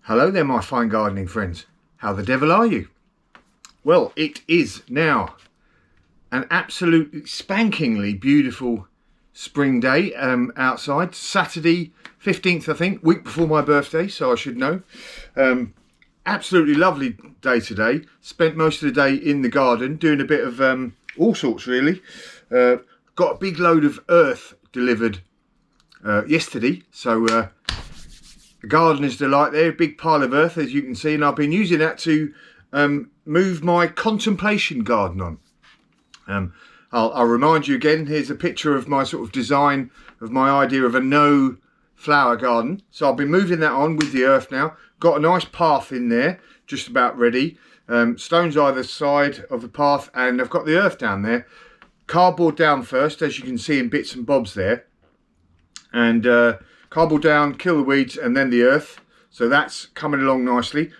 Hello there, my fine gardening friends. How the devil are you? Well, it is now an absolutely spankingly beautiful spring day outside. Saturday 15th, I think, week before my birthday, so I should know. Absolutely lovely day today. Spent most of the day in the garden doing a bit of all sorts really. Got a big load of earth delivered yesterday, so the gardener's delight there, a big pile of earth as you can see, and I've been using that to move my contemplation garden on. I'll remind you again, here's a picture of my sort of design of my idea of a no flower garden. So I've been moving that on with the earth now. Got a nice path in there, just about ready. Stones either side of the path, and I've got the earth down there. Cardboard down first, as you can see in bits and bobs there. And cardboard down, kill the weeds, and then the earth. So that's coming along nicely.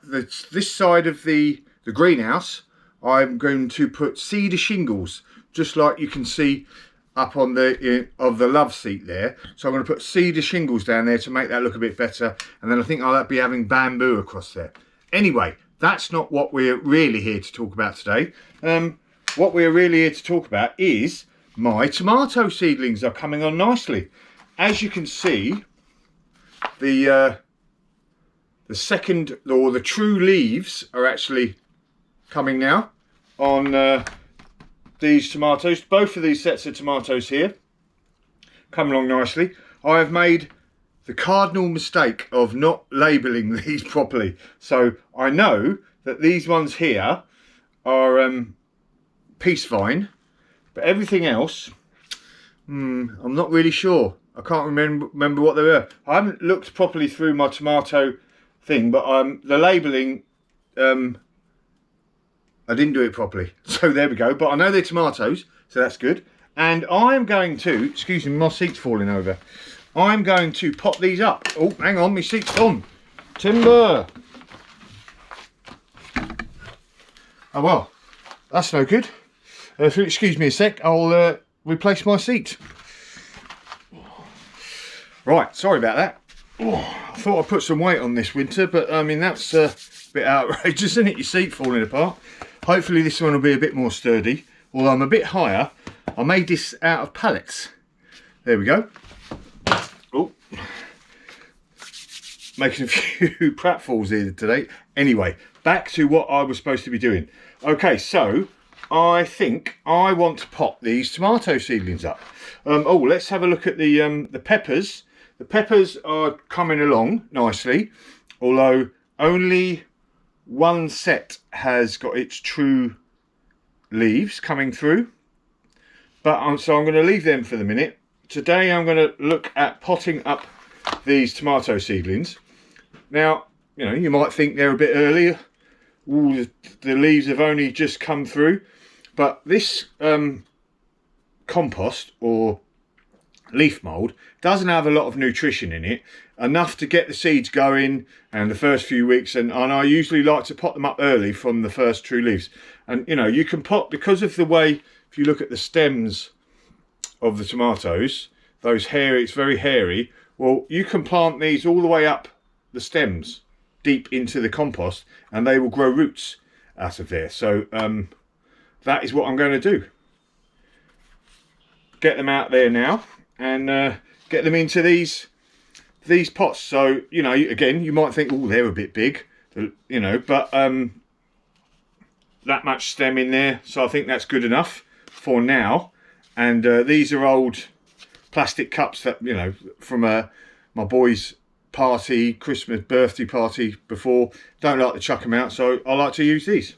This side of the greenhouse, I'm going to put cedar shingles, just like you can see up on the love seat there. So I'm going to put cedar shingles down there to make that look a bit better, and then I think I'll be having bamboo across there. Anyway, that's not what we're really here to talk about today. What we're really here to talk about is my tomato seedlings are coming on nicely. As you can see, the second, or the true leaves are actually coming now on these tomatoes. Both of these sets of tomatoes here come along nicely. I have made the cardinal mistake of not labelling these properly. So I know that these ones here are peace vine, but everything else, I'm not really sure. I can't remember what they were. I haven't looked properly through my tomato thing, but the labelling, I didn't do it properly. So there we go. But I know they're tomatoes, so that's good. And I'm going to, excuse me, my seat's falling over. I'm going to pop these up. Oh, hang on, my seat's on. Timber. Oh, well, that's no good. If you excuse me a sec, I'll replace my seat. Right, sorry about that. Oh, I thought I'd put some weight on this winter, but I mean, that's a bit outrageous, isn't it? Your seat falling apart. Hopefully this one will be a bit more sturdy. Although I'm a bit higher, I made this out of pallets. There we go. Oh, making a few pratfalls here today. Anyway, back to what I was supposed to be doing. Okay, so I think I want to pop these tomato seedlings up. Oh, let's have a look at the peppers. The peppers are coming along nicely, although only one set has got its true leaves coming through. But so I'm going to leave them for the minute. Today I'm going to look at potting up these tomato seedlings. Now, you know, you might think they're a bit earlier. Ooh, the leaves have only just come through. But this compost or leaf mould doesn't have a lot of nutrition in it, enough to get the seeds going and the first few weeks, and I usually like to pot them up early from the first true leaves. And you know, you can pot, because of the way, if you look at the stems of the tomatoes, those hairy, it's very hairy, well, you can plant these all the way up the stems deep into the compost and they will grow roots out of there. So that is what I'm going to do. Get them out there now and get them into these pots. So, you know, again, you might think, oh, they're a bit big, you know, but that much stem in there, so I think that's good enough for now. And these are old plastic cups that, you know, from my boy's party, Christmas birthday party before. Don't like to chuck them out, so I like to use these.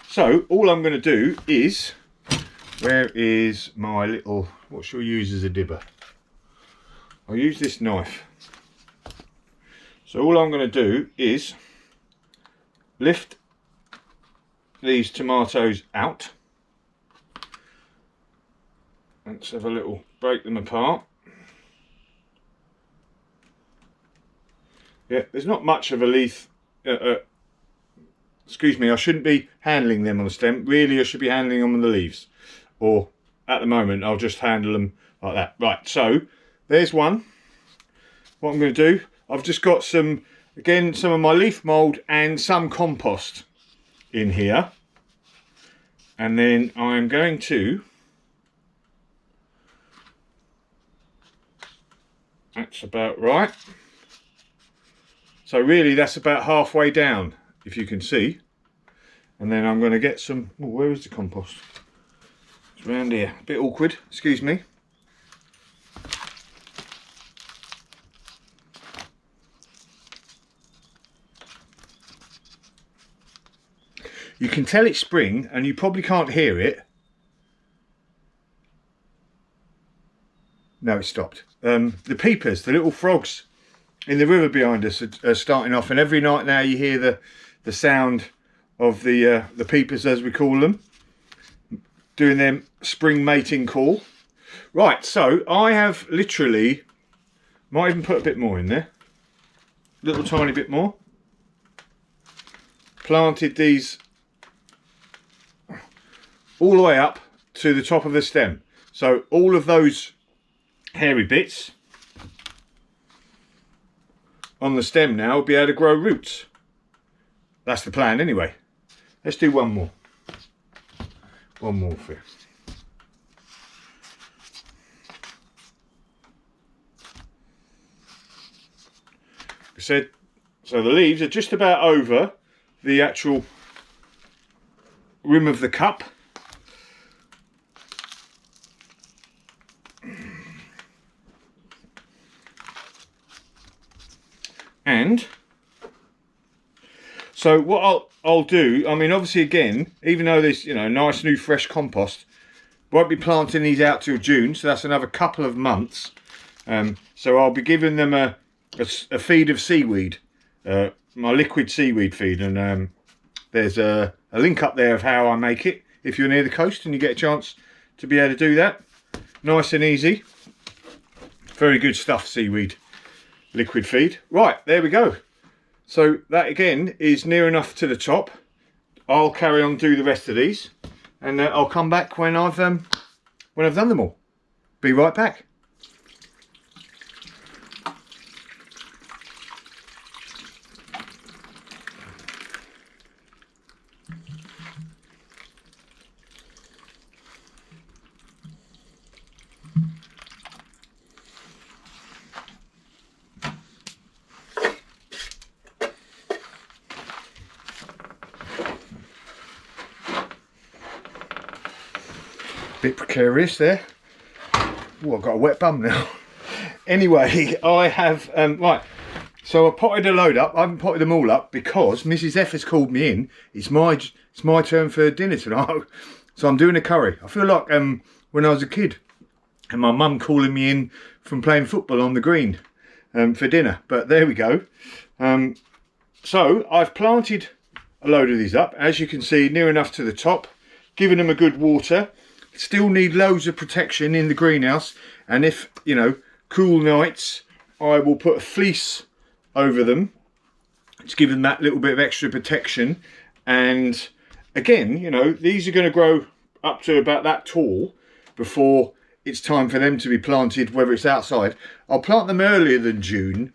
So all I'm going to do is, where is my little, what shall I use as a dibber? I'll use this knife. So all I'm going to do is lift these tomatoes out. Let's have a little, break them apart. Yeah, there's not much of a leaf. Excuse me, I shouldn't be handling them on the stem. Really, I should be handling them on the leaves. Or at the moment, I'll just handle them like that. Right, so there's one. What I'm going to do, I've just got some again, some of my leaf mould and some compost in here. And then I'm going to, that's about right. So really that's about halfway down, if you can see. And then I'm going to get some, oh, where is the compost? It's around here, a bit awkward, excuse me. You can tell it's spring and you probably can't hear it. No, it stopped. The peepers, the little frogs in the river behind us are starting off, and every night now you hear the sound of the peepers, as we call them, doing their spring mating call. Right, so I have literally, might even put a bit more in there, little tiny bit more, planted these all the way up to the top of the stem. So all of those hairy bits on the stem now will be able to grow roots. That's the plan anyway. Let's do one more. One more for you. I said, so the leaves are just about over the actual rim of the cup. And so what I'll do, I mean, obviously again, even though there's, you know, nice new fresh compost, won't be planting these out till June, so that's another couple of months. So I'll be giving them a feed of seaweed, my liquid seaweed feed, and there's a link up there of how I make it if you're near the coast and you get a chance to be able to do that. Nice and easy. Very good stuff, seaweed liquid feed. Right, there we go. So that again is near enough to the top. I'll carry on do the rest of these, and I'll come back when I've done them all. Be right back. Bit precarious there. Oh, I've got a wet bum now. Anyway, I have right, so I potted a load up. I haven't potted them all up because Mrs F has called me in. It's my turn for dinner tonight. So I'm doing a curry. I feel like when I was a kid and my mum calling me in from playing football on the green for dinner. But there we go. So I've planted a load of these up, as you can see, near enough to the top, giving them a good water. Still need loads of protection in the greenhouse, and if, you know, cool nights, I will put a fleece over them to give them that little bit of extra protection. And again, you know, these are going to grow up to about that tall before it's time for them to be planted, whether it's outside. I'll plant them earlier than June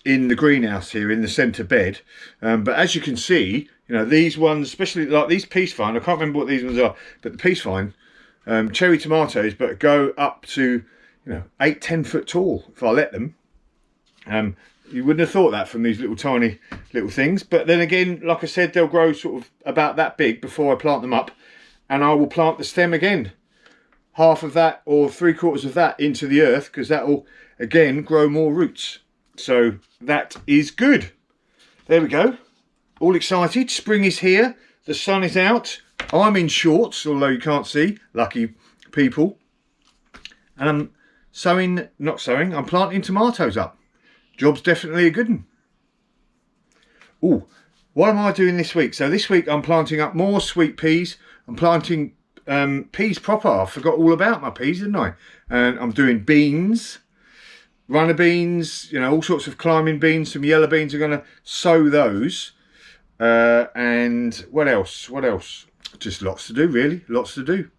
in the greenhouse here in the centre bed, but as you can see, you know, these ones, especially like these peace vine, I can't remember what these ones are, but the peace vine, cherry tomatoes, but go up to, you know, 8-10 foot tall if I let them. You wouldn't have thought that from these little tiny little things, but then again, like I said, they'll grow sort of about that big before I plant them up, and I will plant the stem again, half of that or 3/4 of that into the earth, because that will again grow more roots. So that is good. There we go. All excited. Spring is here. The sun is out. I'm in shorts, although you can't see, lucky people. And I'm I'm planting tomatoes up. Job's definitely a good one. Oh, what am I doing this week? So this week I'm planting up more sweet peas. I'm planting peas proper. I forgot all about my peas, didn't I? And I'm doing beans, runner beans, you know, all sorts of climbing beans. Some yellow beans. I'm going to sow those. And what else? Just lots to do, really. Lots to do.